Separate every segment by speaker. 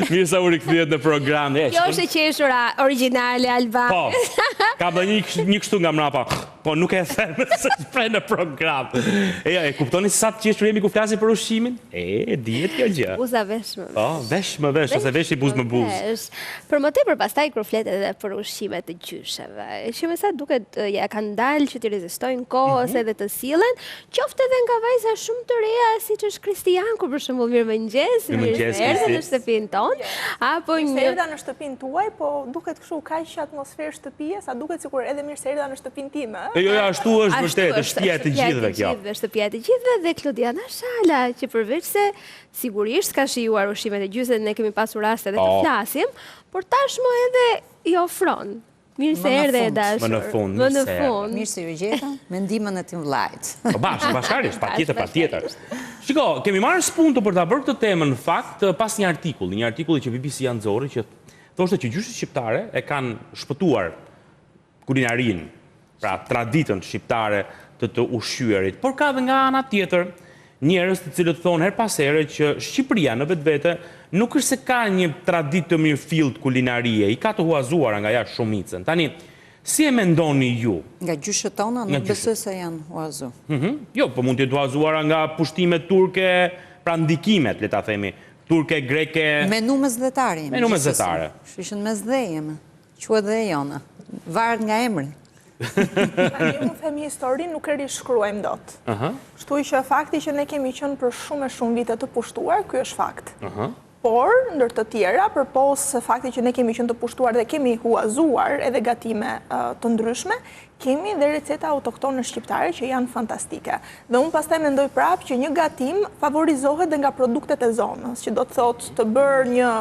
Speaker 1: Mirë sa u rikthyet në program.
Speaker 2: Kjo është e qeshura origjinale Albani.
Speaker 1: Po, ka bë një kështu nga mrapa. Po nuk e them se shpreh në program. E kuptoni sa të qeshur jemi ku flasim për ushqimin? Dihet kjo gjë.
Speaker 2: Buza vesh më vesh.
Speaker 1: Po, vesh më vesh, ose vesh i buz më buz.
Speaker 2: Për më tepër pastaj kroflet edhe për ushqimet të gjysheve. Që me sa duket ja kanë dalë që të rezistojnë kohës edhe të sillen, qoftë edhe nga vajza shumë të reja, siç është Kristianku për shembull, mirëmëngjes, mirë në shtëpinë tonë, apo
Speaker 3: një erdha në shtëpinë tuaj, po duket kështu kaq atmosferë shtëpie, sa duket sikur edhe mirë se erdha në shtëpinë time.
Speaker 1: Jo, ashtu është vërtet, është shtëpia e të gjithëve kjo.
Speaker 2: Shtëpia e të gjithëve dhe Klodiana Shala, që përveç se sigurisht ka shijuar ushqimet e gjysmës, ne kemi pasur raste edhe të flasim, por tashmë edhe i ofron. Mirë se erdhe e dashur.
Speaker 1: Më në fund.
Speaker 4: Mirë se ju gjeta, me ndihmën e tim vllajt.
Speaker 1: Po bashkërisht, patjetër. Shiko, kemi marrë spunto për ta bërë këtë temë në fakt pas një artikulli që BBC ja nxorri që thoshte që gjyshat shqiptare e kanë shpëtuar kulinarinë, pra traditën shqiptare të ushqyerit, por ka dhe nga ana tjetër njerëz të cilët thonë her pas here që Shqipëria në vetvete nuk është se ka një traditë të mirëfillt kulinarie, i ka të huazuara nga jashtë shumicën. Tani, si e mendoni ju?
Speaker 4: Nga gjyshet tona nuk besoj se janë huazu.
Speaker 1: Jo, po mund të jetë huazuara nga pushtimet turke, pra ndikimet, le ta themi, turke, greke.
Speaker 4: Menu mesdhetare.
Speaker 1: Menu mesdhetare.
Speaker 4: Shishën mesdhe jemi, quhet dhe e jona. Varet nga emri.
Speaker 3: Ju më themi historinë nuk e rishkruajmë dot. Kështu që fakti që ne kemi qenë për shumë vite të pushtuar, ky është fakt. Por, ndër të tjera, përpos fakti që ne kemi qenë të pushtuar dhe kemi huazuar edhe gatime të ndryshme, kemi dhe receta autoktone shqiptare që janë fantastike. Dhe unë pastaj mendoj prapë që një gatim favorizohet dhe nga produktet e zonës, që do të thotë të bërë një,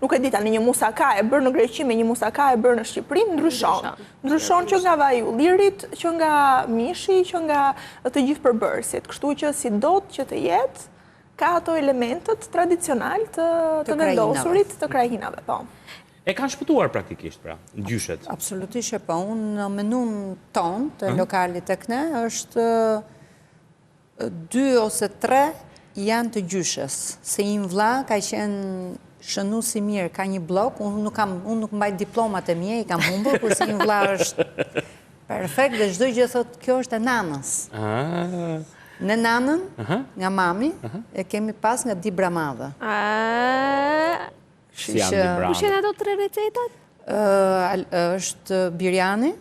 Speaker 3: nuk e di tani, një musaka e bërë në Greqi me një musaka e bërë në Shqipëri, ndryshon. Ndryshon që nga vaj ullirit, që nga mishi, që nga të gjithë përbërësit. Kështu që si do të që të jetë, ka ato elementet tradicional të vendosurit të krajinave, po.
Speaker 1: E kanë shpëtuar praktikisht, pra, gjyshet?
Speaker 4: Absolutisht, po. Unë në menun ton të lokalit të këne është 2 ose 3 janë të gjyshes. Se im vlla ka qenë shënu si mirë, ka një blok, unë nuk mbaj diplomat e mje, i kam humbur, kurse im vlla është perfekt dhe çdo gjë thotë kjo është e nanës. Në nanën, nga mami, e kemi pas nga Di Bramadhe.
Speaker 1: Si janë Di Bramadhe?
Speaker 2: Kush janë ato 3 recetat?
Speaker 4: është birjani.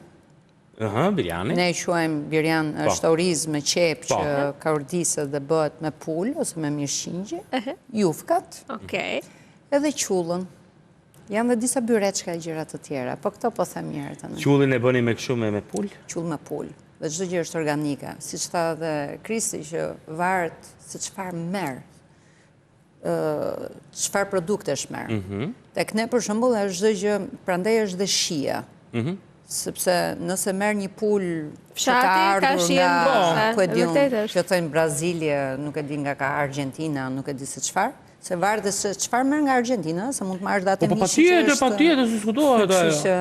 Speaker 1: Birjani.
Speaker 4: Ne quajmë birjan është oriz me qep që ka urdisë dhe bëhet me pull ose me mirëqingje, jufkat, edhe qullën. Janë dhe disa byreçka e gjëra të tjera, po këto po them mirë tani.
Speaker 1: Qullin e bëni me kështu me pull?
Speaker 4: Qull me pull. Dhe çdo gjë është organike, siç tha dhe Kristi që varet se çfarë merr, çfarë produktesh merr. Tek ne për shembull është çdo gjë, prandaj është dhe shija. Sepse nëse merr një pul që ka ardhur nga, ku e diun, që thënë Brazilje, nuk e di nga ka Argentina, nuk e di se çfarë, se varet se çfarë merr nga Argentina, se mund të marrësh datë mishi që është.
Speaker 1: Patjetër, diskutohet ajo.
Speaker 4: Kështu që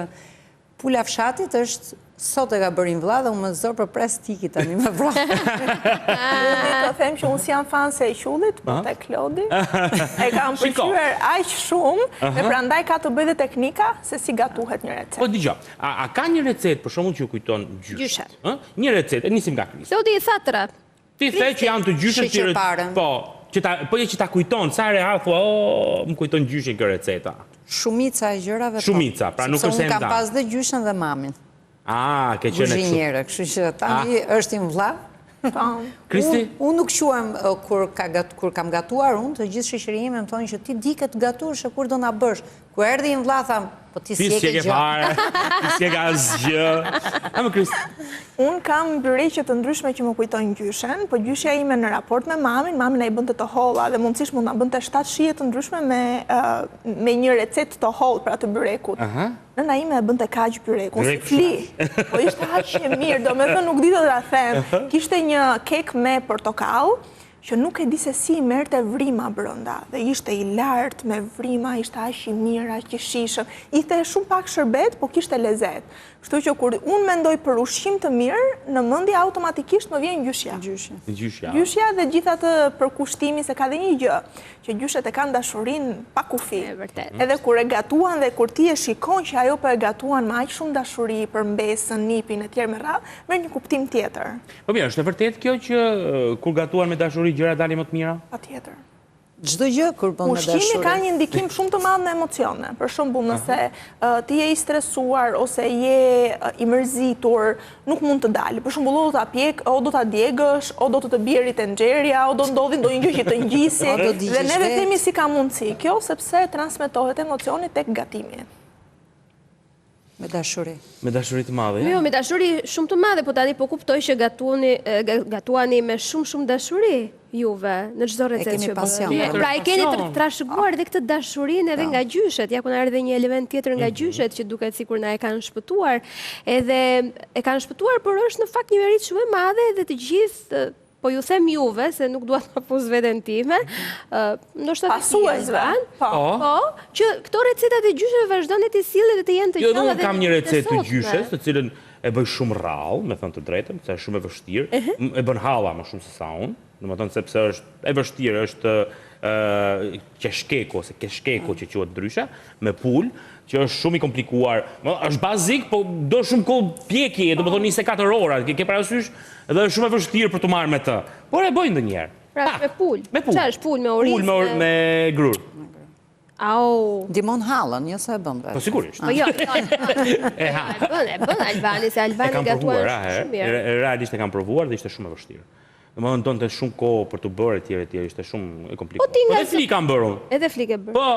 Speaker 4: pula fshatit është sot e ka bërin vlla dhe unë më zor për pres tiki tani me vra.
Speaker 3: Të them që unë si jam fan se e qullit, për te Klodi, e kam përqyer aq shumë, dhe prandaj ka të bëjë dhe teknika se si gatuhet një recetë.
Speaker 1: Po digjo, a ka një recetë për shembull që ju kujton gjyshet? Një recetë, e nisim nga Kristi.
Speaker 2: Klodi i tha 3.
Speaker 1: Ti the që janë të gjyshet që ta kujton, sa herë ha thua, më kujton gjyshin kjo receta.
Speaker 4: Shumica e gjërave po.
Speaker 1: Shumica, pra nuk është se
Speaker 4: unë kam pas dhe gjyshen dhe mamin.
Speaker 1: Ke qenë kështu.
Speaker 4: Kuzhinjere, kështu që tani është im vlla.
Speaker 1: Kristi?
Speaker 4: Unë nuk quhem kur kam gatuar unë, të gjithë shoqëria më thonë që ti di këtë gatuar, kur do na bësh. Kur erdhi im vlla tham, po ti si e ke
Speaker 1: gjë. Ti si e ke asgjë. Amë Kristi.
Speaker 3: Unë kam byreqe të ndryshme që më kujtojnë gjyshen, po gjyshja ime në raport me mamin na i bënte të holla dhe mundësisht mund na bënte 7 shije të ndryshme me një recetë të hollë pra të byrekut. Nëna ime e bënte kaq byreku, si fli. Po ishte aq e mirë, domethënë nuk di të ta them. Kishte një kek me portokall, që nuk e di se si i merrte vrima brenda dhe ishte i lartë me vrima, ishte aq i mirë, aq i shishëm. Ishte shumë pak shërbet, po kishte lezet. Kështu që kur unë mendoj për ushqim të mirë, në mendje automatikisht më vjen gjyshja. Gjyshja dhe gjithë atë përkushtimi, se ka dhe një gjë, që gjyshet e kanë dashurinë pa kufi. Edhe kur e gatuan dhe kur ti e shikon që ajo po e gatuan me aq shumë dashuri për mbesën, nipin e tjerë me radhë, merr një kuptim tjetër.
Speaker 1: Po mirë, është e vërtetë kjo që kur gatuan me dashuri gjërat dalin më të mira?
Speaker 3: Patjetër.
Speaker 4: Çdo gjë kur bën me dashuri.
Speaker 3: Ushqimi ka një ndikim shumë të madh në emocione. Për shembull, nëse ti je i stresuar ose je i mërzitur, nuk mund të dalë. Për shembull, o do ta pjek, o do ta djegësh, o do të bjerit e nxerja, o do ndodhi ndonjë gjë që të ngjisi. Dhe ne themi si ka mundësi kjo, sepse transmetohet emocioni tek gatimi.
Speaker 4: Me dashuri.
Speaker 1: Me dashuri të madhe?
Speaker 2: Jo, me dashuri shumë të madhe, po tani po kuptoj që gatuani me shumë dashuri juve në çdo recetë që bëni. Pra e keni të trashëguar edhe këtë dashurinë edhe nga gjyshet, ja ku na erdhi një element tjetër nga gjyshet që duket sikur na e kanë shpëtuar, edhe e kanë shpëtuar, por është në fakt një merit shumë e madhe dhe të gjithë po ju them juve, se nuk dua të apus veten time, ndoshta
Speaker 3: pasuesve,
Speaker 2: po, që këto recetat e gjysheve vazhdoni të sillni dhe të jenë të gjalla.
Speaker 1: Jo, kam një recetë të gjyshes, të cilën e bëj shumë rrallë, me thënë të drejtën, se është shumë e vështirë, e bën halla më shumë se sa unë, domethënë sepse është e vështirë, është qeshkeko ose keshkeko që quhet ndryshe, me pul, që është shumë i komplikuar. Është bazik, po do shumë kohë pjekje, domethënë 24 ora, ke parasysh, dhe është shumë e vështirë për të marrë me të. Por e bëj ndonjëherë.
Speaker 2: Pra me pul. Çfarë është pul me oriz?
Speaker 1: Pul me grur.
Speaker 2: Au.
Speaker 4: Dimon hallën, jo se e bën vetë.
Speaker 1: Po sigurisht.
Speaker 2: Po jo. E bën Albani, se Albani gatuan shumë mirë.
Speaker 1: Realisht e kam provuar dhe ishte shumë e vështirë. Domethënë donte shumë kohë për të bërë etj, ishte shumë e komplikuar. Po edhe flik kam bërë.
Speaker 2: Edhe flik e bërë.
Speaker 1: Po.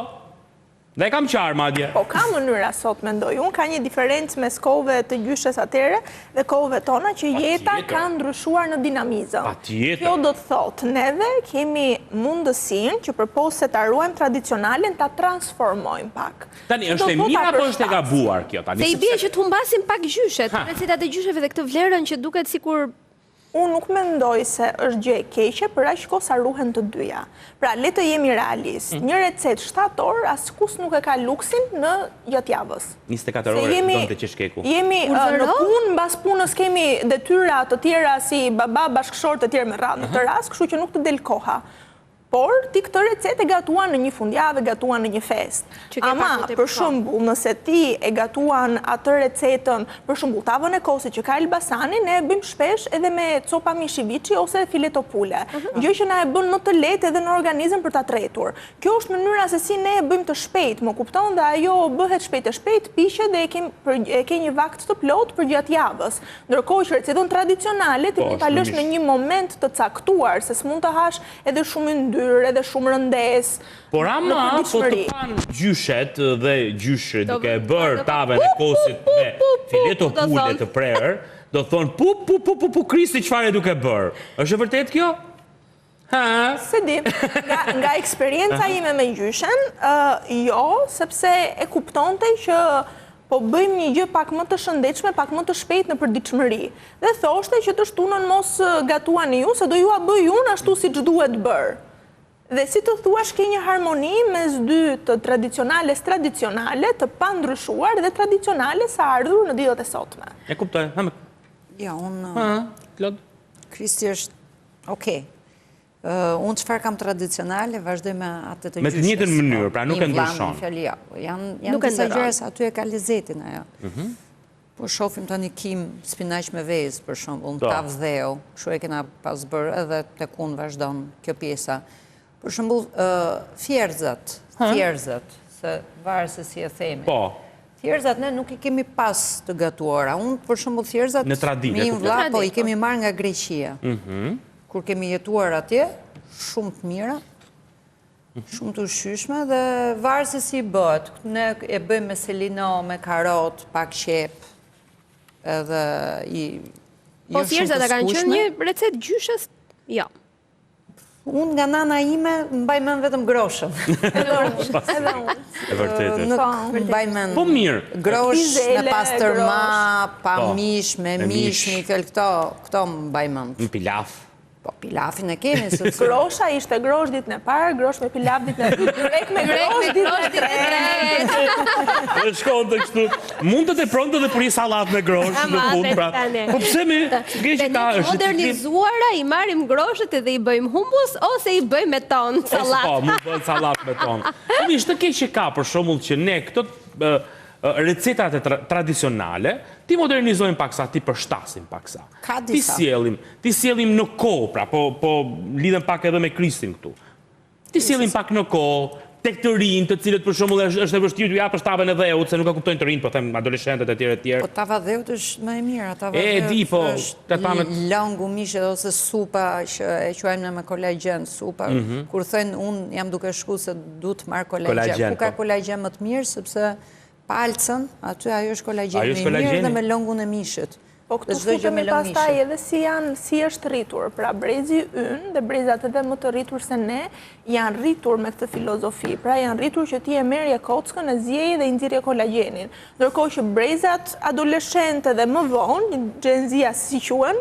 Speaker 1: Dhe kam qarë madje.
Speaker 3: Po ka mënyra sot mendoj. Unë ka një diferencë mes kohëve të gjyshes atyre dhe kohëve tona që jeta ka ndryshuar në dinamizëm.
Speaker 1: Patjetër.
Speaker 3: Kjo do të thotë, neve kemi mundësinë që përpos se ta ruajmë tradicionalen ta transformojmë pak.
Speaker 1: Tani është e mirë apo është e gabuar kjo tani?
Speaker 2: Se i bie që të humbasim pak gjyshet, recetat e gjysheve dhe këtë vlerën që duket sikur
Speaker 3: unë nuk mendoj se është gjë e keqe për aq kohë sa ruhen të dyja. Pra, le të jemi realist. Një recetë 7 orë askush nuk e ka luksin në gjatë javës.
Speaker 1: 24 orë donte qeshkeku.
Speaker 3: Jemi në punë, mbas punës kemi detyra të tjera si baba, bashkëshortë të tjerë me radhë në të rast, kështu që nuk të del koha. Por, ti këtë recetë e gatuan në një fundjavë, e gatuan në një fest. Ama, për shembull, nëse ti e gatuan atë recetën, për shembull, tavën e kosit që ka Elbasani, ne e bëjmë shpesh edhe me copa mishivici ose fileto pule. Gjë që na e bën më të lehtë edhe në organizëm për ta tretur. Kjo është mënyra se si ne e bëjmë të shpejtë, më kupton, dhe ajo bëhet shpejt, piqet dhe e ke një vakt të plotë për gjatë javës. Ndërkohë që recetën tradicionale ti mund ta lësh në një moment të caktuar, se s'mund të hash edhe shumë ndyrë, edhe shumë rëndes.
Speaker 1: Por ama, po të panë gjyshet dhe gjyshit duke e bërë tavën e kosit me fileto pule të prerë, do thonë pu, Kristi çfarë duke bërë. Është e vërtet kjo?
Speaker 3: Se di, nga eksperienca ime me gjyshen, jo, sepse e kuptonte që po bëjmë një gjë pak më të shëndetshme, pak më të shpejt në përditshmëri. Dhe thoshte që të shtunën mos gatuani ju, se do ju a bëj unë ashtu siç duhet bërë. Dhe si të thuash ke një harmoni mes dy të tradicionale, të pandryshuar dhe tradicionale sa ardhur në ditët e sotme.
Speaker 1: E kuptoj.
Speaker 4: Ja, unë... Kristi është... Okej. Unë çfarë kam tradicionale, vazhdoj me atë të gjyshës.
Speaker 1: Me të njëjtën mënyrë, pra nuk e ndryshon.
Speaker 4: Janë disa gjëra se aty e ka lezetin ajo. Po shohim tani kim spinaq me vezë, për shembull, tavë dheu, kështu e kena pas bërë edhe tek unë vazhdon kjo pjesa. Për shembull, thjerëzat, se varet se si e themi.
Speaker 1: Po.
Speaker 4: Thjerëzat ne nuk i kemi pas të gatuara. Unë, për shembull, thjerëzat
Speaker 1: në traditë,
Speaker 4: po i kemi marrë nga Greqia. Kur kemi jetuar atje, shumë të mira, shumë të ushqyeshme dhe varet se si bëhet. Ne e bëjmë me selino, me karot, pak qep, edhe
Speaker 2: po thjerëzat kanë qenë një recetë gjyshes? Jo.
Speaker 4: Unë nga nana ime mbaj men vetëm groshën.
Speaker 3: Edhe unë.
Speaker 1: E vërtetë.
Speaker 4: Mbaj men grosh me pastërma, pa mish, me mish, një fjallë këto mbaj men.
Speaker 1: Në pilaf.
Speaker 4: Po, pilafin e kemi, sepse...
Speaker 3: Grosha ishte grosh ditën e parë, grosh me pilaf ditën e dytë, grek me grosh ditën e tretë.
Speaker 1: Dhe shkon të kështu. Mund të pronto dhe për një sallat me grosh në fund, pra. Po pse mi?
Speaker 2: Dhe ne modernizuara i marrim groshët edhe i bëjmë hummus ose i bëjmë me ton sallat.
Speaker 1: Po, mund bëjmë sallat me ton. Po mi, shtë keq që ka për shembull që ne këto recetat tradicionale, ti modernizojmë paksa, ti përshtasim paksa.
Speaker 4: Ka disa.
Speaker 1: Ti sjellim në kohë, pra, po lidhem pak edhe me Kristin këtu. Ti sjellim pak në kohë, tek të rinj, të cilët për shembull është e vështirë t'ju japësh tavën e dheut, se nuk e kuptojnë të rinj, po them adoleshentët e tjerë.
Speaker 4: Po tava dheut është më e mirë, tava dheut është langu mishe ose supa që e quajmë me kolagjen, supa. Kur thënë unë jam duke shku se du të marr kolagjen. Ku ka kolagjen më të mirë, sepse palcën, aty ajo është kolagjen më mirë dhe me lëngun e mishit.
Speaker 3: Po këtu futemi pastaj edhe si është rritur. Pra brezi ynë dhe brezat edhe më të rritur se ne janë rritur me këtë filozofi. Pra janë rritur që ti e merje kockën, e zjeje dhe i nxirje kolagjenin. Ndërkohë që brezat adoleshente dhe më vonë, Gen Z si quhen,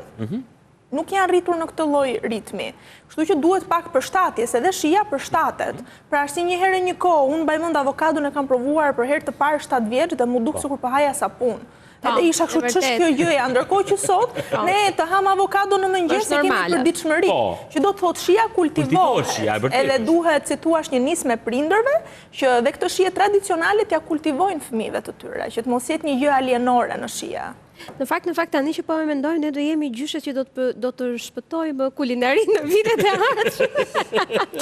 Speaker 3: nuk janë rritur në këtë lloj ritmi. Kështu që duhet pak përshtatje, se dhe shija përshtatet. Pra si një herë një kohë, unë mbaj mend avokadon e kam provuar për herë të parë 7 vjeç dhe mu duk sikur po haja sapun. Edhe isha kështu ç'është kjo gjëja, ndërkohë që sot ne të ham avokado në mëngjes e kemi përditshmëri. Që do të thotë shija kultivohet. Edhe duhet, si thua, një nismë prindërve që dhe këtë shije tradicionale t'ja kultivojnë fëmijëve të tyre, që të mos jetë një gjë alienore në shija.
Speaker 2: Në fakt, tani që po me mendojmë, ne do jemi gjyshe që do të shpëtojmë kulinarinë në vitet e ardhshme.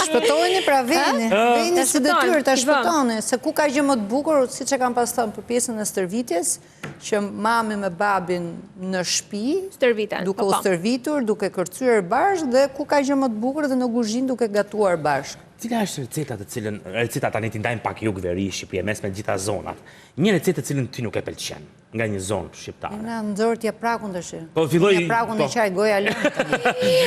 Speaker 4: Shpëtojni pra veni. Veni si detyrë ta shpëtoni, se ku ka gjë më të bukur, siç e kam pas thënë për pjesën e stërvitjes, që mami me babin në shtëpi, duke u stërvitur, duke kërcyer bashkë dhe ku ka gjë më të bukur dhe në kuzhinë duke gatuar bashkë.
Speaker 1: Cila është receta tani ti ndajmë pak jug veri Shqipëri mes me gjitha zonat. Një recetë të cilën ti nuk e pëlqen nga një zonë shqiptare.
Speaker 4: Na nxor t'japrakun tash.
Speaker 1: Po filloi
Speaker 4: t'japrakun e çaj goja lënë.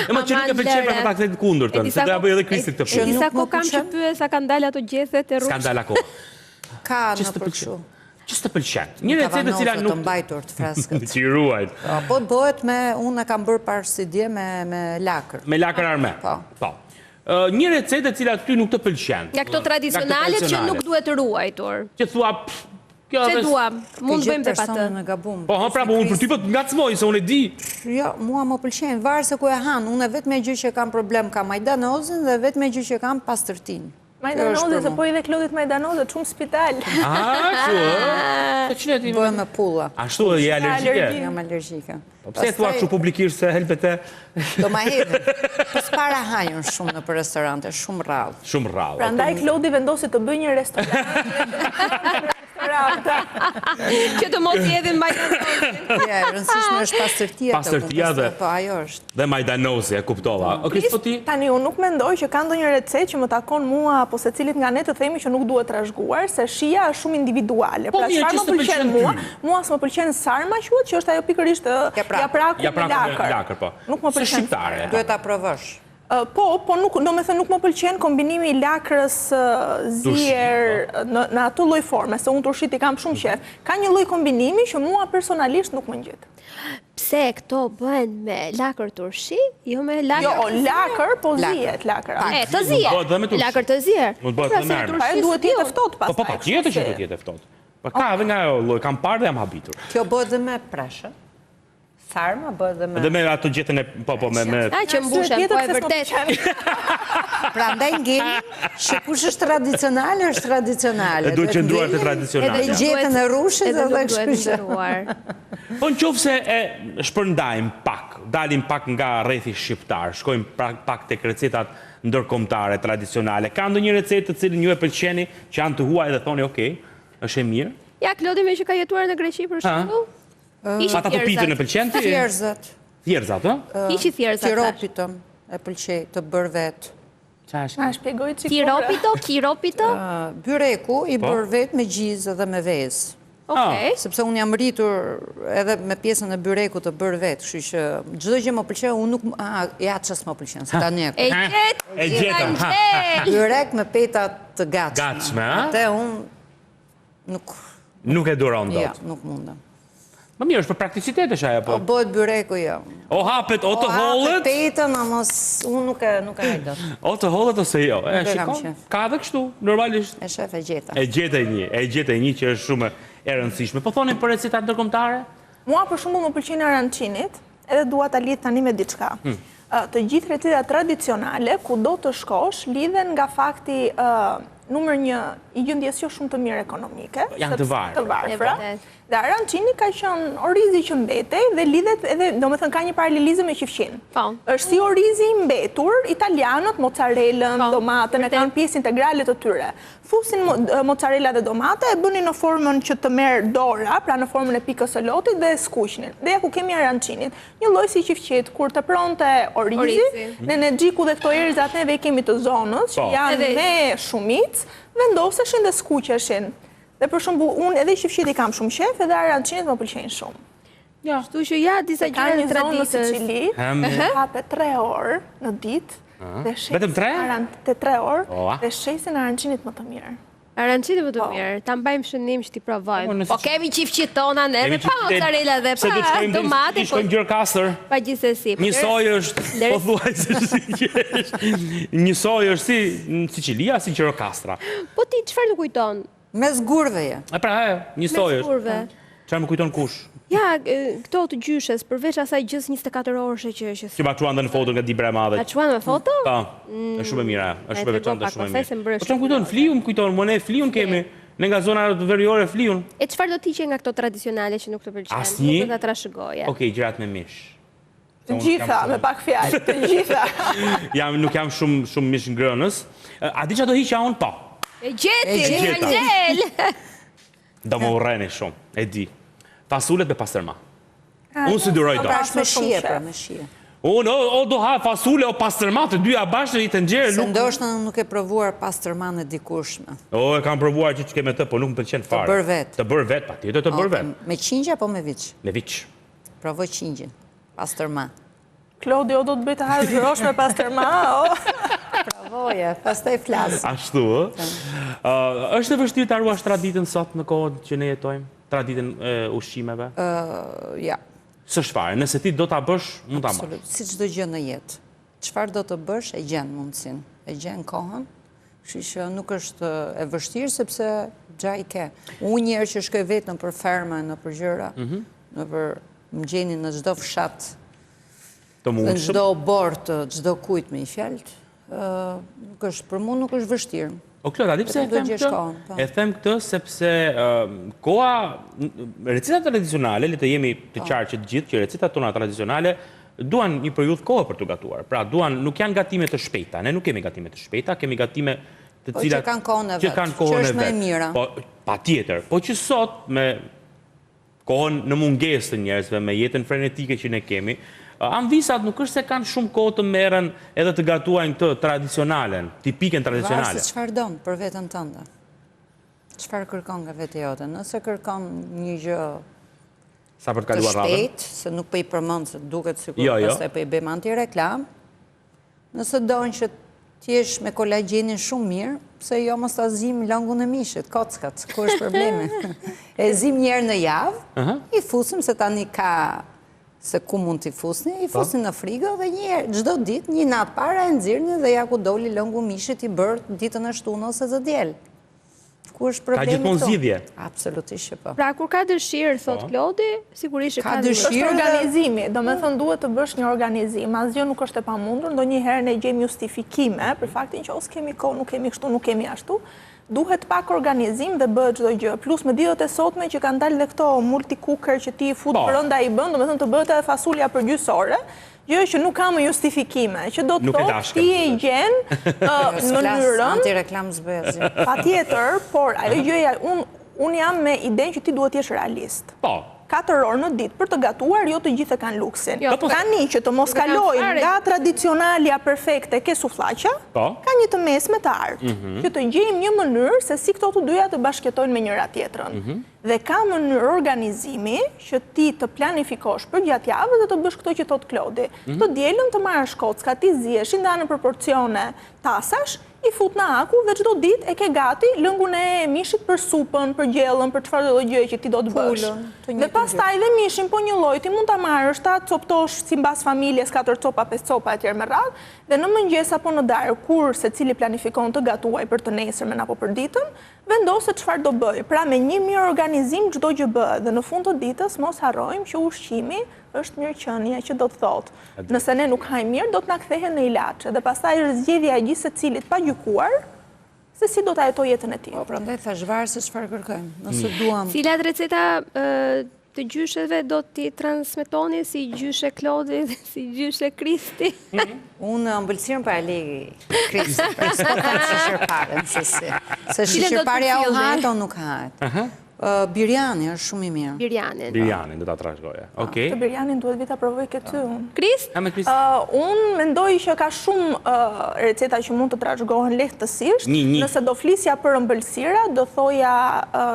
Speaker 1: Ema që nuk e pëlqen për ta kthyer kundërtën, se do ja bëj edhe Kristi këtë punë.
Speaker 2: Disa kohë kam që pyes sa kanë dalë ato gjethet e rrugës.
Speaker 1: S'kan dalë akoma.
Speaker 4: Ka në për kështu.
Speaker 1: Që s'të pëlqen. Një recetë e cila nuk
Speaker 4: të mbajtur të freskët.
Speaker 1: Që i ruajt.
Speaker 4: Po bëhet me, unë e kam bërë parë si dje me lakër.
Speaker 1: Me lakër arme. Po. Një recetë e cila ty nuk të pëlqen.
Speaker 2: Nga këto tradicionale që nuk duhet ruajtur.
Speaker 1: Që thua, kjo
Speaker 2: që duam, mund bëjmë të patë.
Speaker 1: Po, pra, unë për ty për nga cmoj, se unë e di.
Speaker 4: Jo, mua më pëlqen, varë se ku e hanë. Unë e vetë me gjë që kam problem ka majdanozin dhe vetë me gjë që kam pastërtin.
Speaker 3: Majdanoze, se po i dhe Klodit majdanoze, shumë spital.
Speaker 1: Kështu?
Speaker 4: Bëhem me pulla.
Speaker 1: Ashtu e je allergjike?
Speaker 4: Jam allergjike.
Speaker 1: Pse thua kështu publikisht se helpete?
Speaker 4: Do ma hedhe. Po s'para hajën shumë në për restorante, shumë rrallë.
Speaker 1: Shumë rrallë.
Speaker 3: Pra ndaj Klodi vendosi të bëj një restorant.
Speaker 2: Që të mos jedhin majdanozin.
Speaker 4: Ja, rëndësishme është pastërtia.
Speaker 1: Pastërtia dhe...
Speaker 4: Po, ajo është.
Speaker 1: Dhe majdanozi, e kuptova.
Speaker 3: Tani, unë nuk mendoj që ka ndonjë recetë që më takon mua, apo se cilit nga ne të themi që nuk duhet trashëguar, se shija është shumë individuale. Pra, çfarë më pëlqen mua s'më pëlqen sarma quhet, që është ajo pikërisht japraku me lakër. Nuk më pëlqen.
Speaker 4: Duhet ta provosh.
Speaker 3: Po, do me thënë nuk më pëlqen kombinimi i lakrës zier në ato lloj forme, se unë turshit i kam shumë qef. Ka një lloj kombinimi që mua personalisht nuk më ngjet.
Speaker 2: Pse këto bëhen me lakër turshi, jo me lakër...
Speaker 3: Jo, lakër, po zihet lakëra.
Speaker 2: Të zihet, lakër të ziher.
Speaker 1: Mund bëhet të mërë.
Speaker 3: Pa e duhet jetë ftohtë pastaj.
Speaker 1: Po, tjetë që duhet jetë ftohtë. Ka edhe nga lloj, kam parë dhe jam habitur.
Speaker 4: Kjo bëhet dhe me preshë. Sarma bëhet dhe me...
Speaker 1: Dhe me ato gjetën e... Po, me...
Speaker 2: që mbushen, po e vërtet.
Speaker 4: Pra ndaj ngeni, që kush është tradicionale, është tradicionale.
Speaker 1: E duhet qëndruar të tradicionale.
Speaker 4: Edhe gjetën e rushit
Speaker 2: edhe kështu.
Speaker 1: Po në qofë se e shpërndajmë pak, dalim pak nga rrethi shqiptar, shkojmë pak tek recetat ndërkombëtare, tradicionale. Ka ndonjë recetë të cilën ju e pëlqeni, që janë të huaj dhe thoni, okay, është e mirë?
Speaker 2: Ja, Klodi me që ka jetuar në Greqi për shembull.
Speaker 1: Ata të pitën e pëlqen ti?
Speaker 4: Thjerzat.
Speaker 1: Thjerzat, ë?
Speaker 2: Ishi thjerzat.
Speaker 4: Kiropitën e pëlqej të bërë vetë.
Speaker 3: A shpjegoj
Speaker 2: çik. Kiropito?
Speaker 4: Byreku i bërë vetë me gjizë dhe me vezë.
Speaker 2: Okej.
Speaker 4: Sepse unë jam rritur edhe me pjesën e byreku të bërë vetë, kështu që çdo gjë më pëlqen, unë nuk ja ç'as më pëlqen, se tani
Speaker 1: e gjetëm.
Speaker 4: Byrek me peta të gatshme.
Speaker 1: Gatshme, a?
Speaker 4: Atë unë nuk
Speaker 1: e duron dot.
Speaker 4: Ja, nuk mundem.
Speaker 1: Më mirë, është për prakticitet është aja, po.
Speaker 4: O bëhet byreku, jo.
Speaker 1: O hapet, o të hollet.
Speaker 4: O hapet petën, a mos, unë nuk e hajdo.
Speaker 1: O të hollet ose jo. Shikon, ka dhe kështu, normalisht.
Speaker 4: E shef, e gjeta.
Speaker 1: E gjeta një që është shumë e rëndësishme. Po thonin për recetat ndërkombëtare?
Speaker 3: Mua për shembull më pëlqen arançinit, edhe dua ta lidh tani me diçka. Të gjithë recetat tradicionale, kudo të shkosh, lidhen nga fakti numër 1 i gjendjes jo shumë të mirë ekonomike.
Speaker 1: Janë të
Speaker 3: varfra. Dhe arançini ka qenë orizi që mbetej dhe lidhet edhe, domethënë ka një paralelizëm me qifqin. Është si orizi i mbetur, italianët, mozzarellën, domatën, e kanë pjesë integrale të tyre. Fusin mozzarella dhe domate, e bënin në formën që të merr dora, pra në formën e pikës së lotit dhe skuqnin. Dhe ja ku kemi arançinin, një lloj si qifqit, kur të pronte orizi, në xhiku dhe këto erëzat neve i kemi të zonës, që janë me shumicë, vendoseshin dhe skuqeshin. Dhe për shumë, unë edhe qifqit i kam shumë qef, edhe arançinit më pëlqejnë shumë.
Speaker 2: Shtu që ja, disa gjëra traditës. Ka një zonë në
Speaker 3: Sicili, hape 3 orë në ditë,
Speaker 1: vetëm 3?
Speaker 3: 3 orë, dhe shesin arançinit më të mirë.
Speaker 2: Arançinit më të mirë, ta mbajmë shënim që t'i provojmë. Po kemi qifqit tona neve, pa mozzarella dhe pa domate.
Speaker 1: Se shkojmë Gjirokastër.
Speaker 2: Pa gjithsesi.
Speaker 1: Njësoj është, po thuajse si njësoj është si në Sicilia, si Gjirokastra.
Speaker 2: Po ti, çfarë të kujton?
Speaker 4: Mes gurveje.
Speaker 1: Pra, njësoj është. Çfarë më kujton kush?
Speaker 2: Ja, këto të gjyshes, përveç asaj gjës 24 orëshe që...
Speaker 1: Që ba quan dhe në foto nga Dibra e Madhe.
Speaker 2: A quan me foto?
Speaker 1: Pa, është shumë e mira, është shumë e veçantë, është shumë e mirë. Po që më kujton, fliun kujton, më ne fliun kemi, ne nga zona veriore fliun.
Speaker 2: E çfarë do t'iqe nga këto tradicionale që nuk të pëlqen?
Speaker 1: Asnjë?
Speaker 2: Nuk do ta trashëgoje.
Speaker 1: Okej, gjërat me mish.
Speaker 3: Të gjitha, me pak fjalë, të gjitha.
Speaker 1: Nuk jam shumë mish ngrënës. A di çfarë do hiqja unë? Po.
Speaker 2: E gjeti, Angel.
Speaker 1: Do më urreni shumë, e di. Fasulet me pastërma. Unë si duroj do.
Speaker 4: Me shije, pra me shije.
Speaker 1: Unë, o do ha fasule o pastërma, të dyja bashkë i të nxerë.
Speaker 4: Se ndoshta nuk e provuar pastërman e dikushme.
Speaker 1: O, e kam provuar që keme të, po nuk më pëlqen fare.
Speaker 4: Të bërë vetë.
Speaker 1: Të bërë vetë, pa tjetër të bërë vetë.
Speaker 4: Me qingja apo me viç?
Speaker 1: Me viç.
Speaker 4: Provoj qingjin, pastërma.
Speaker 3: Klodi, o do të bëjt të harë zhërosh me pastërma, o?
Speaker 4: Pravoje, pastaj flasë.
Speaker 1: Ashtu, është e vështirë të arruash traditën sot në kohën që ne jetojmë? Traditën ushqimeve?
Speaker 4: Ja.
Speaker 1: Së shfarë, nëse ti do t'a bësh, mund t'a marrë.
Speaker 4: Absolut, si çdo gjë në jetë. Çfarë do të bësh, e gjen mundësin, e gjen kohën, kështu që nuk është e vështirë, sepse gja i ke. Unë njerë që shkoj vetë në për ferme, në për gjëra, në për më gjeni në çdo fshat, në çdo bord, çdo kujt me i fjalt, nuk është, për mu nuk është vështirë.
Speaker 1: O, Klod, a di pse e them këtë? E them këtë sepse koha, recetat tradicionale, le të jemi të qartë që të gjithë, që recetat tona tradicionale duan një periudhë kohë për të gatuar. Pra, nuk janë gatime të shpejta. Ne nuk kemi gatime të shpejta, kemi gatime të cilat...
Speaker 4: që kanë kohën e vetë, që është me mira.
Speaker 1: Pa tjetër. Po që sot, me kohën në mungesë të njerëzve, me jetën frenetike që ne kemi, anvisat nuk është se kanë shumë kohë të merren edhe të gatuajnë të tradicionalen, tipiken tradicionale.
Speaker 4: Varë se çfarë don për veten tënde. Çfarë kërkon nga vetë jote? Nëse kërkon një gjë të shpejtë, se nuk po i përmend se duket sikur pastaj po i bëjmë anti-reklam. Nëse don që t'jesh me kolagjenin shumë mirë, pse jo mos ta zim lëngun e mishit, kockat, ku është problemi? E zim një herë në javë, i fusim se tani ka se ku mund t'i fusni, i fusni në frigë dhe njëherë, gjdo dit, një natë para e nëzirni dhe ja ku doli lëngu mishit i bërë ditën e shtunë ose zë djelë. Ku është problemi këto?
Speaker 1: Ka gjithmonë zgjidhje.
Speaker 4: Absolutisht që po.
Speaker 2: Pra, kur ka dëshirë, thot Klodi, sigurisht ka
Speaker 3: dëshirë. Është organizimi, do me thënë duhet të bësh një organizim, asgjë nuk është e pamundur, ndonjëherë ne gjejmë justifikime për faktin që ose kemi kohë, nuk kemi kështu, nuk kemi ashtu. Duhet pak organizim dhe bëhet çdo gjë. Plus me ditët e sotme që kanë dalë dhe këto multi-cooker që ti fut brenda i bën, domethënë të bëhet edhe fasulja përgjysore, gjë që nuk ka më justifikime, që do të thotë ti e gjen mënyrën
Speaker 4: anti-reklam zbëhet.
Speaker 3: Patjetër, por ajo gjëja unë jam me idenë që ti duhet të jesh realist.
Speaker 1: Po.
Speaker 3: 4 orë në ditë për të gatuar, jo të gjithë kanë luksin. Tani që të mos kalojnë nga tradicionalja perfekte ke sufllaqa, ka një të mesmetar, që të gjejmë një mënyrë se si këto të dyja të bashkëtojnë me njëra tjetrën. Dhe ka mënyrë organizimi që ti të planifikosh për gjatë javës dhe të bësh këto që thot Klodi. Të dielën të marrësh kocka, ti zihesh, i ndanë në proporcione tasash, i fut në aku dhe çdo ditë e ke gati lëngun e mishit për supën, për gjellën, për çfarë do gjë që ti do të bësh. Dhe pastaj dhe mishin po një lloj ti mund ta marrësh, ta coptosh sipas familjes 4 copa, 5 copa etj me radhë, dhe në mëngjes apo në darkë kur secili planifikon të gatuaj për të nesërmen apo për ditën, vendosë çfarë do bëj. Pra me një mirë organizim çdo gjë bëhet dhe në fund të ditës mos harrojmë që ushqimi është mirëqenia që do të thotë. Nëse ne nuk hajmë mirë, do të na kthehen në ilaçe dhe pastaj zgjedhja e gjithë secilit pa gjykuar se si do ta jetojë jetën e tij.
Speaker 4: Po, prandaj thash varet se çfarë kërkojmë. Nëse duam.
Speaker 2: Cilat receta të gjysheve do t'i transmetoni si gjyshe Klodi dhe si gjyshe Kristi?
Speaker 4: Unë ëmbëlsirën pa e legi Kristi, për s'po të shishërparen, se shishërparja u hahet, o nuk hahet. Birjani është shumë i mirë.
Speaker 2: Birjanin
Speaker 1: do ta trashëgoja.
Speaker 3: Të birjanin duhet vi ta provoj këtë unë.
Speaker 2: Krist?
Speaker 3: Unë mendoj që ka shumë receta që mund të trashëgohen lehtësisht. Nëse do flisja për ëmbëlsira, do thoja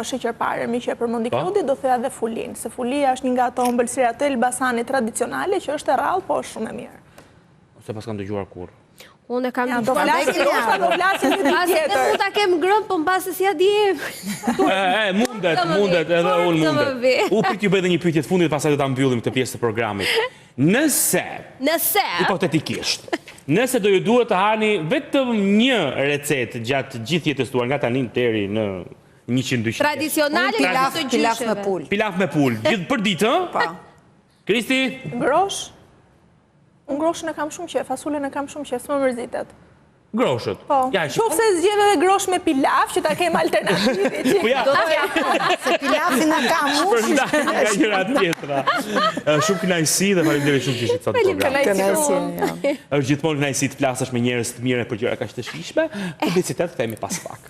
Speaker 3: sheqerpare, mi që e përmendi Klodi, do thoja dhe fulin. Se fulia është një nga ato ëmbëlsira të Elbasanit tradicionale që është e rrallë, po është shumë e mirë.
Speaker 1: Ose pas kam dëgjuar kur.
Speaker 2: Unë e kam
Speaker 3: një do flasin një tjetër.
Speaker 2: Mund ta kem ngrënë, po mbasi si ja diem.
Speaker 1: Mundet, edhe unë mundet. U prit ju bëj edhe një pyetje të fundit, pastaj do ta mbyllim këtë pjesë të programit. Nëse hipotetikisht, nëse do ju duhet të hani vetëm një recetë gjatë gjithë jetës tuaj, nga tani deri në 100-200.
Speaker 2: Tradicionale të
Speaker 4: pilaf me pul.
Speaker 1: Pilaf me pul, gjithë për ditë, ë?
Speaker 4: Po.
Speaker 1: Kristi?
Speaker 3: Grosh? Unë groshën e kam shumë qef, fasulën e kam shumë qef, s'më mërzitet.
Speaker 1: Groshët?
Speaker 3: Po, qofë se zgjedhë dhe grosh me pilaf, që ta kem alternativi.
Speaker 1: Po ja,
Speaker 4: se pilafin e kam ushë.
Speaker 1: Nga gjëra tjetra. Shumë kënaqësi dhe faleminderit shumë që ishit sot në program.
Speaker 3: Kënaqësi.
Speaker 1: Është gjithmonë kënaqësi të flasësh me njerëz të mirë për gjëra kaq të shijshme. Publicitet kthehemi pas pak.